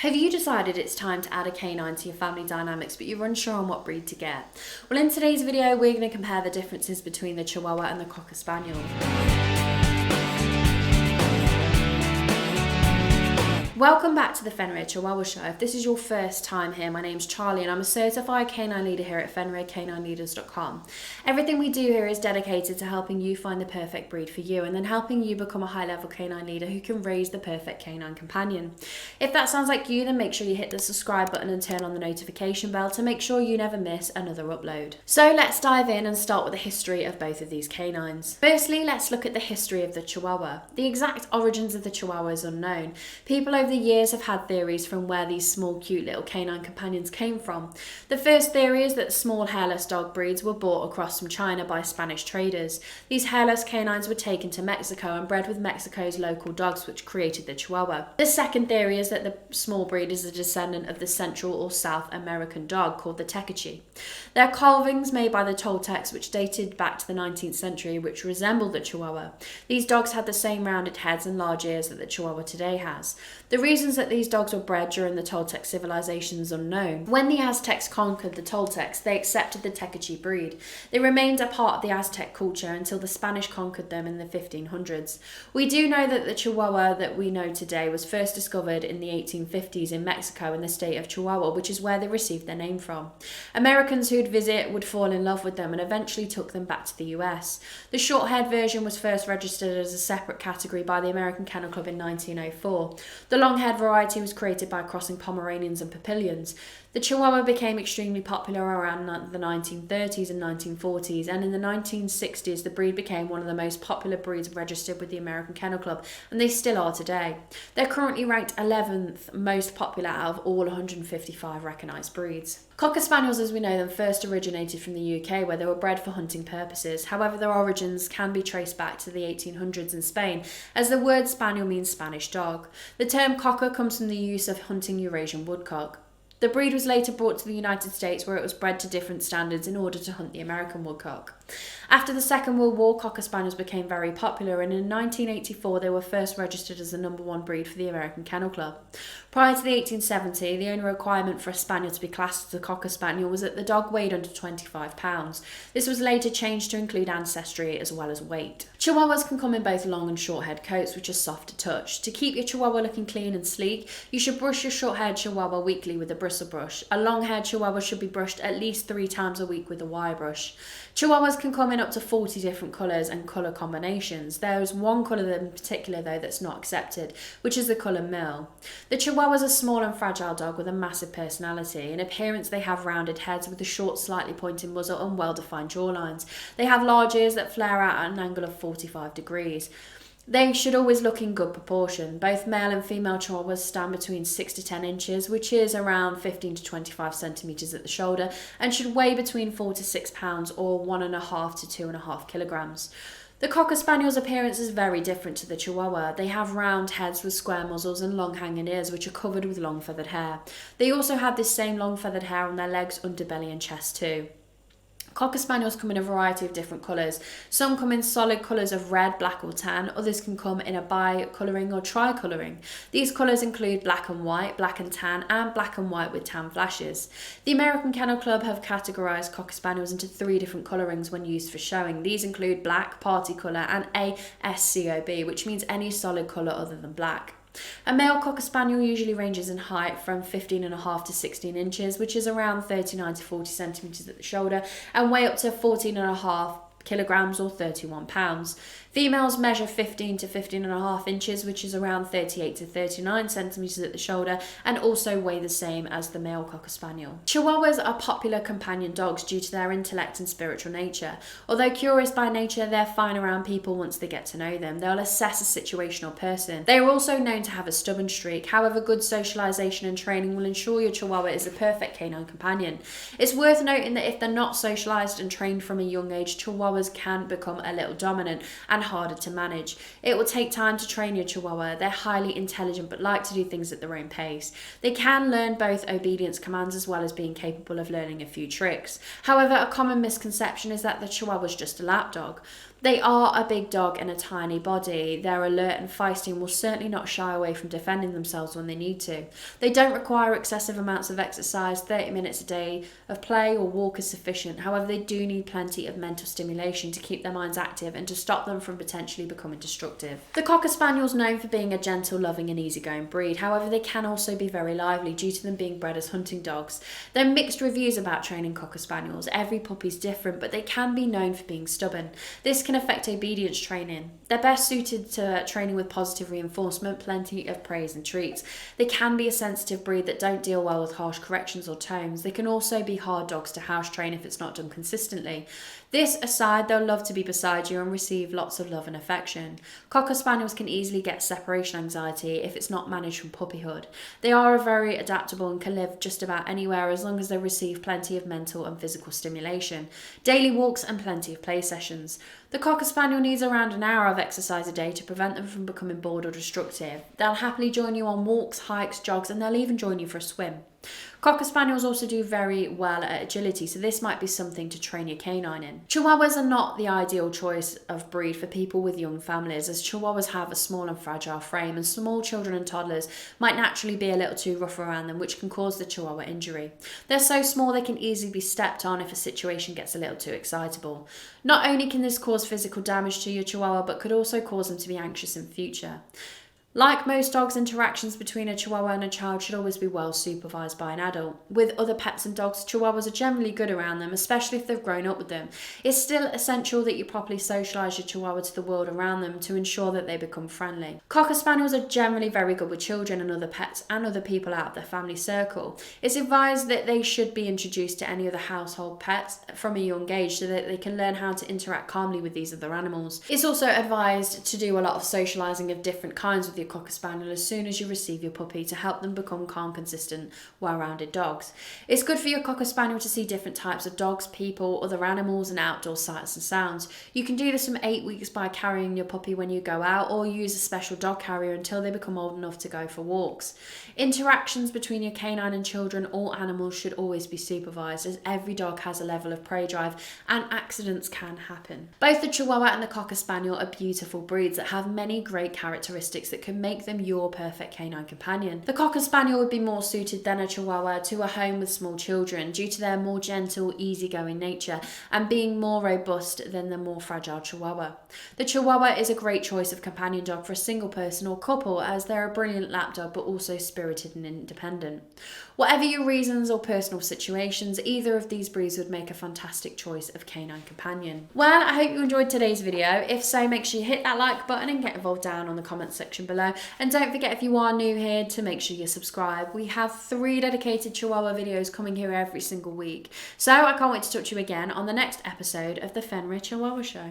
Have you decided it's time to add a canine to your family dynamics, but you're unsure on what breed to get? Well, in today's video, we're going to compare the differences between the Chihuahua and the Cocker Spaniel. Welcome back to the Fenrir Chihuahua Show. If this is your first time here, my name's Charlie and I'm a certified canine leader here at FenrirCanineLeaders.com. Everything we do here is dedicated to helping you find the perfect breed for you and then helping you become a high-level canine leader who can raise the perfect canine companion. If that sounds like you, then make sure you hit the subscribe button and turn on the notification bell to make sure you never miss another upload. So let's dive in and start with the history of both of these canines. Firstly, let's look at the history of the Chihuahua. The exact origins of the Chihuahua is unknown. People over the years have had theories from where these small cute little canine companions came from. The first theory is that small hairless dog breeds were brought across from China by Spanish traders. These hairless canines were taken to Mexico and bred with Mexico's local dogs, which created the Chihuahua. The second theory is that the small breed is a descendant of the Central or South American dog called the Tecachi. They're carvings made by the Toltecs which dated back to the 19th century, which resembled the Chihuahua. These dogs had the same rounded heads and large ears that the Chihuahua today has. The reasons that these dogs were bred during the Toltec civilization is unknown. When the Aztecs conquered the Toltecs, they accepted the Tecachi breed. They remained a part of the Aztec culture until the Spanish conquered them in the 1500s. We do know that the Chihuahua that we know today was first discovered in the 1850s in Mexico in the state of Chihuahua, which is where they received their name from. Americans who'd visit would fall in love with them and eventually took them back to the US. The short-haired version was first registered as a separate category by the American Kennel Club in 1904. The long-haired variety was created by crossing Pomeranians and Papillions. The Chihuahua became extremely popular around the 1930s and 1940s, and in the 1960s the breed became one of the most popular breeds registered with the American Kennel Club, and they still are today. They're currently ranked 11th most popular out of all 155 recognised breeds. Cocker Spaniels, as we know them, first originated from the UK, where they were bred for hunting purposes. However, their origins can be traced back to the 1800s in Spain, as the word spaniel means Spanish dog. The term cocker comes from the use of hunting Eurasian woodcock. The breed was later brought to the United States, where it was bred to different standards in order to hunt the American woodcock. After the Second World War, Cocker Spaniels became very popular, and in 1984 they were first registered as the #1 breed for the American Kennel Club. Prior to the 1870, the only requirement for a Spaniel to be classed as a Cocker Spaniel was that the dog weighed under 25 pounds. This was later changed to include ancestry as well as weight. Chihuahuas can come in both long and short-haired coats, which are soft to touch. To keep your Chihuahua looking clean and sleek, you should brush your short-haired Chihuahua weekly with a bristle brush. A long-haired Chihuahua should be brushed at least 3 times a week with a wire brush. Chihuahuas can come in up to 40 different colours and colour combinations. There is one colour in particular though that's not accepted, which is the colour Merle. The Chihuahua is a small and fragile dog with a massive personality. In appearance they have rounded heads with a short, slightly pointed muzzle and well-defined jawlines. They have large ears that flare out at an angle of 45 degrees. They should always look in good proportion. Both male and female Chihuahuas stand between 6 to 10 inches, which is around 15 to 25 centimetres at the shoulder, and should weigh between 4 to 6 pounds or 1.5 to 2.5 kilograms. The Cocker Spaniel's appearance is very different to the Chihuahua. They have round heads with square muzzles and long hanging ears which are covered with long feathered hair. They also have this same long feathered hair on their legs, underbelly and chest too. Cocker Spaniels come in a variety of different colours. Some come in solid colours of red, black or tan. Others can come in a bi-colouring or tri-colouring. These colours include black and white, black and tan, and black and white with tan flashes. The American Kennel Club have categorised Cocker Spaniels into 3 different colourings when used for showing. These include black, party colour, and ASCOB, which means any solid colour other than black. A male Cocker Spaniel usually ranges in height from 15.5 to 16 inches, which is around 39 to 40 centimetres at the shoulder, and weigh up to 14.5 kilograms or 31 pounds. Females measure 15 to 15.5 inches, which is around 38 to 39 centimetres at the shoulder, and also weigh the same as the male Cocker Spaniel. Chihuahuas are popular companion dogs due to their intellect and spiritual nature. Although curious by nature, they're fine around people once they get to know them. They'll assess a situation or person. They are also known to have a stubborn streak. However, good socialisation and training will ensure your Chihuahua is a perfect canine companion. It's worth noting that if they're not socialised and trained from a young age, Chihuahuas can become a little dominant and harder to manage. It will take time to train your Chihuahua. They're highly intelligent but like to do things at their own pace. They can learn both obedience commands as well as being capable of learning a few tricks. However, a common misconception is that the Chihuahua is just a lap dog. They are a big dog in a tiny body. They're alert and feisty and will certainly not shy away from defending themselves when they need to. They don't require excessive amounts of exercise. 30 minutes a day of play or walk is sufficient. However, they do need plenty of mental stimulation to keep their minds active and to stop them from potentially becoming destructive. The Cocker Spaniel is known for being a gentle, loving and easygoing breed. However, they can also be very lively due to them being bred as hunting dogs. There are mixed reviews about training Cocker Spaniels. Every puppy's different, but they can be known for being stubborn. This can affect obedience training. They're best suited to training with positive reinforcement, plenty of praise and treats. They can be a sensitive breed that don't deal well with harsh corrections or tones. They can also be hard dogs to house train if it's not done consistently. This aside, they'll love to be beside you and receive lots of love and affection. Cocker Spaniels can easily get separation anxiety if it's not managed from puppyhood. They are very adaptable and can live just about anywhere as long as they receive plenty of mental and physical stimulation, daily walks and plenty of play sessions. The Cocker Spaniel needs around an hour of exercise a day to prevent them from becoming bored or destructive. They'll happily join you on walks, hikes, jogs, and they'll even join you for a swim. Cocker Spaniels also do very well at agility, so this might be something to train your canine in. Chihuahuas are not the ideal choice of breed for people with young families, as Chihuahuas have a small and fragile frame, and small children and toddlers might naturally be a little too rough around them, which can cause the Chihuahua injury. They're so small they can easily be stepped on if a situation gets a little too excitable. Not only can this cause physical damage to your Chihuahua, but could also cause them to be anxious in future. Like most dogs, interactions between a Chihuahua and a child should always be well supervised by an adult. With other pets and dogs, Chihuahuas are generally good around them, especially if they've grown up with them. It's still essential that you properly socialise your Chihuahua to the world around them to ensure that they become friendly. Cocker Spaniels are generally very good with children and other pets and other people out of their family circle. It's advised that they should be introduced to any other household pets from a young age so that they can learn how to interact calmly with these other animals. It's also advised to do a lot of socialising of different kinds with your Cocker Spaniel as soon as you receive your puppy to help them become calm, consistent, well-rounded dogs. It's good for your Cocker Spaniel to see different types of dogs, people, other animals and outdoor sights and sounds. You can do this from 8 weeks by carrying your puppy when you go out, or use a special dog carrier until they become old enough to go for walks. Interactions between your canine and children or animals should always be supervised, as every dog has a level of prey drive and accidents can happen. Both the Chihuahua and the Cocker Spaniel are beautiful breeds that have many great characteristics that can make them your perfect canine companion. The Cocker Spaniel would be more suited than a Chihuahua to a home with small children due to their more gentle, easygoing nature and being more robust than the more fragile Chihuahua. The Chihuahua is a great choice of companion dog for a single person or couple, as they're a brilliant lap dog but also spirited and independent. Whatever your reasons or personal situations, either of these breeds would make a fantastic choice of canine companion. Well, I hope you enjoyed today's video. If so, make sure you hit that like button and get involved down on the comments section below. And don't forget, if you are new here, to make sure you subscribe. We have 3 dedicated Chihuahua videos coming here every single week. So I can't wait to talk to you again on the next episode of the Fenrir Chihuahua Show.